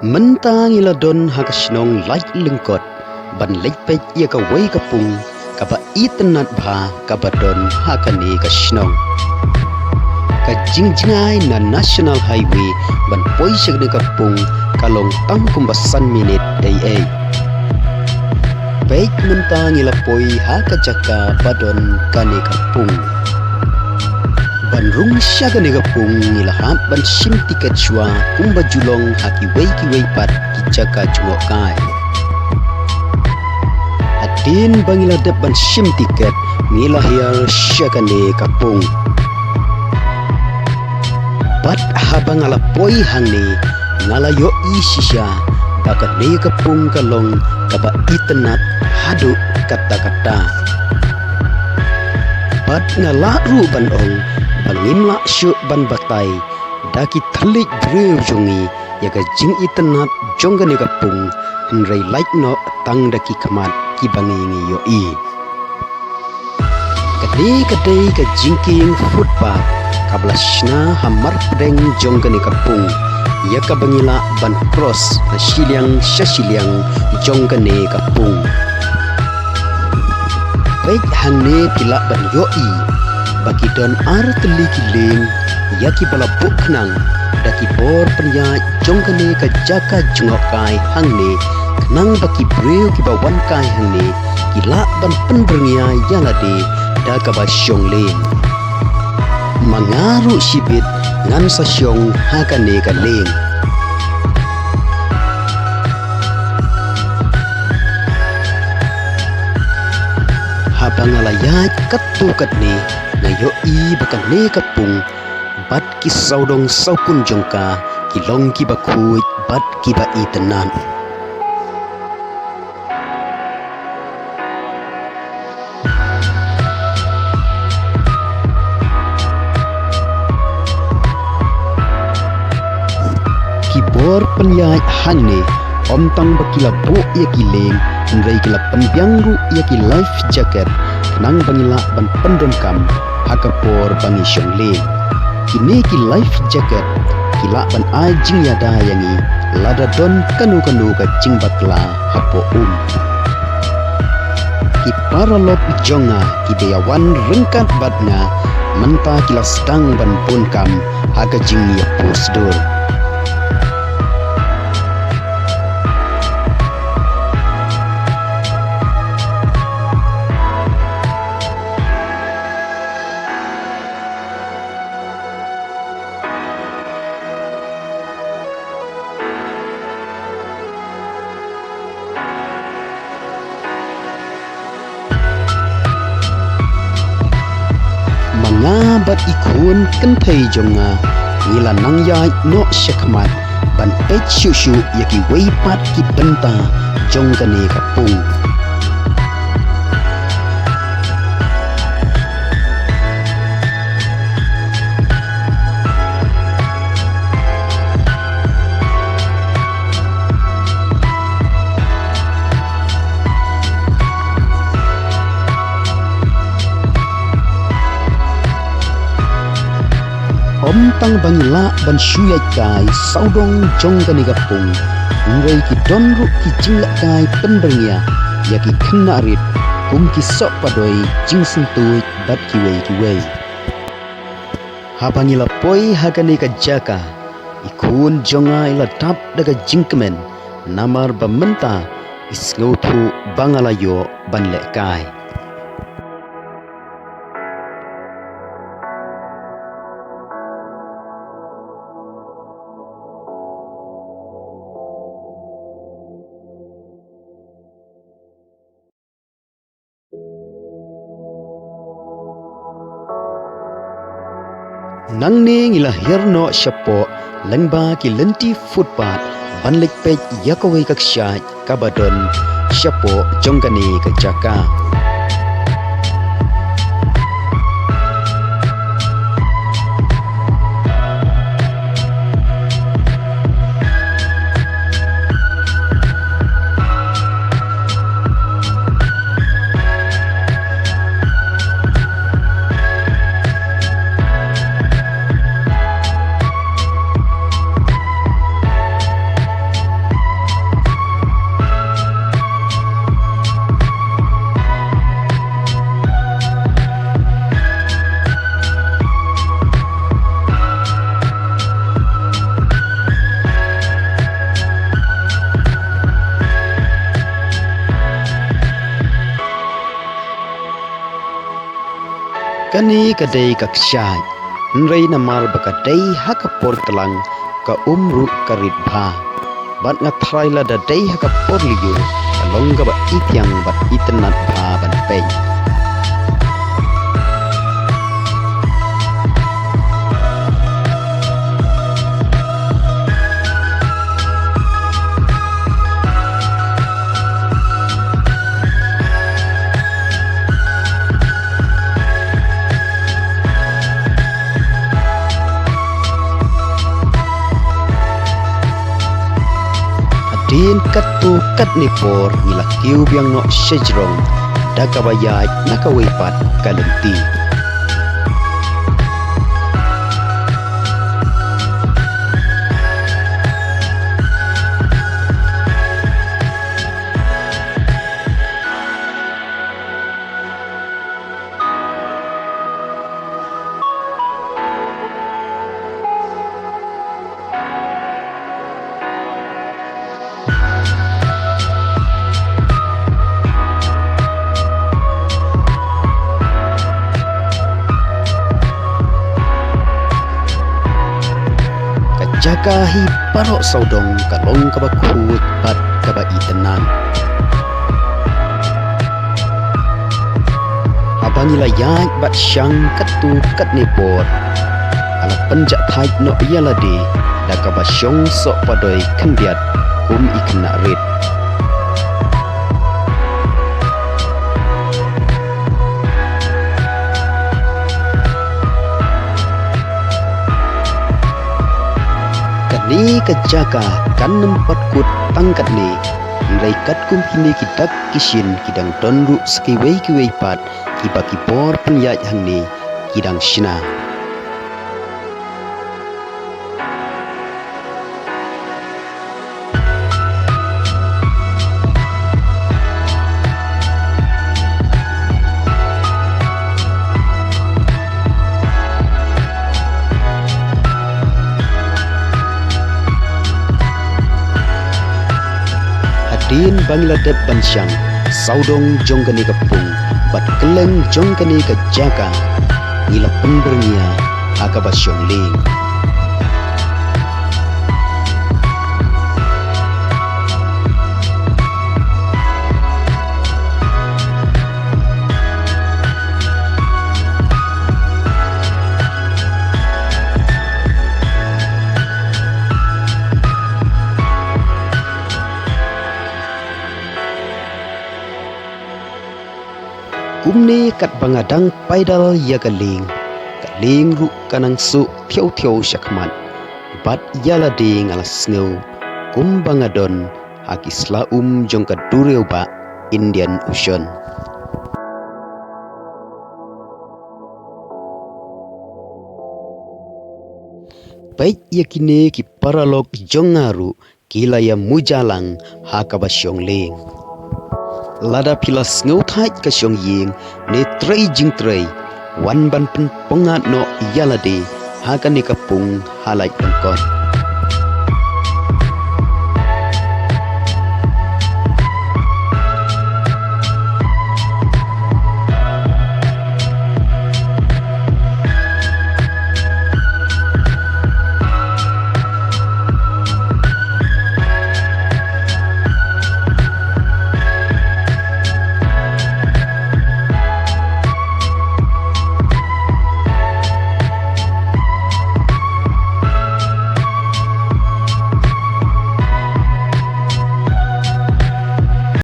Mentang ila don hakasnong LAITLYNGKOT ban leipek ia ka wei kapung kaba itenat bha kabadon hakani kasnong ka jingjingai na national highway ban poisek de kapung kalong tangkum basan minit ai baik mentang ila poi hakajaka badon kani kapung ban rung sya kani kapung ila hap ban sim tiket chua kumba julong haki wei pat ki jaka jungok kai atin bangila dep ban sim tiket ngila hiar sya kani kapung bat habang ala poi hangni ngala yo isisya baka ne kapung kalong kaba itenat hadu kata-kata bat ngala ru ban ong bangimla syuk ban batai daki thalik breu jongi yaga jing itenat jonggane kapung henrei laikno tang daki kamat ki bangingi yo i kadai ka jingking footpath kablashna hamar pedeng jonggane kapung ia ka bangila ban cross shiliang jonggane kapung baik hangne pila ban yo i bagi don ar teli kiling yaki bala buknang daki bor penya jonggane ka jaka jungokai hangne kenang baki breu ki bawan kai hangne kila ban penbrengia yangade da ka ba syonglen mangaru sibit ngan sa syong hakane ka leng habang alayat katukat ni ngayo i bakan ne kapung bat ki saudong saukun jongka kilong ki bakhuit bat ki ba itenan kibor penyai hangne om tang bakila bo ia kileng ngai kila penbiang ru ia ki life jacket nang bangila ban pendongkam hakapor bangi syongle kini ki life jacket kila ban ajing yada yangi lada don kanu ka jing bakla hapo ki paralop jonga ki beyawan rengkat batna menta kila sedang ban punkam haga jing ya posdor bat ikun kentai jonga ngila nang yai no syakmat ban pech syusyu yaki weipat ki benta jonggane kapung om tang bangila ban syuyat kai saudong jonggane kapung ngai ki donru ki jinglak kai penbrengia yaki khenarit kum ki sok padoi jing sentui bat ki wei habangila poi hagane ka jaka ikun jonga ila tap daga jingkemen namar bamenta isngautu bangalayo ban lekai nang ne ngila herno syapo lengba ki lenti footpath banlik pej yakawai kaksya kabadon syapo jonggane ka jaka Kani kadai kaksyai nrei namal bakadai hakapor telang ka umru karit bha bat ngatrai la dadai hakapor ligur kalong ka ba ityang bat itenat bha ban pei din katu kat nipor ngila kiu biang no sejrong dakabayai nakawipat kalenti jaga hi parok saudong kalong kaba khut bat kaba itenan abangila yak bat syang katu kat nepor ala penjak thai no yalade da kaba syong sok padoi kandiat kum ikna red ni kejaga kan nempat kut tangkat ni nilai kat kum kini kidak kisin kidang donru skiwei kiwei pat kibaki por penyaj hang ni kidang sina din Bangladesh bansyang saudong jongkani kapung bat keleng jongkani ke jaga ngila penbernia akabasyong ling kumni kat bangadang paidal ya galing ru kanang su thiau thiau syakmat bat yala ding ala sneu kum bangadon hakisla jongka dureu ba Indian Ocean baik yakine ki paralok jongaru kilaya mujalang hakabasyong ling lada pilas ngau thai ka syong ying ne trei jing trei wan ban pen pongat no yalade ha kan ni kapung halai pengkot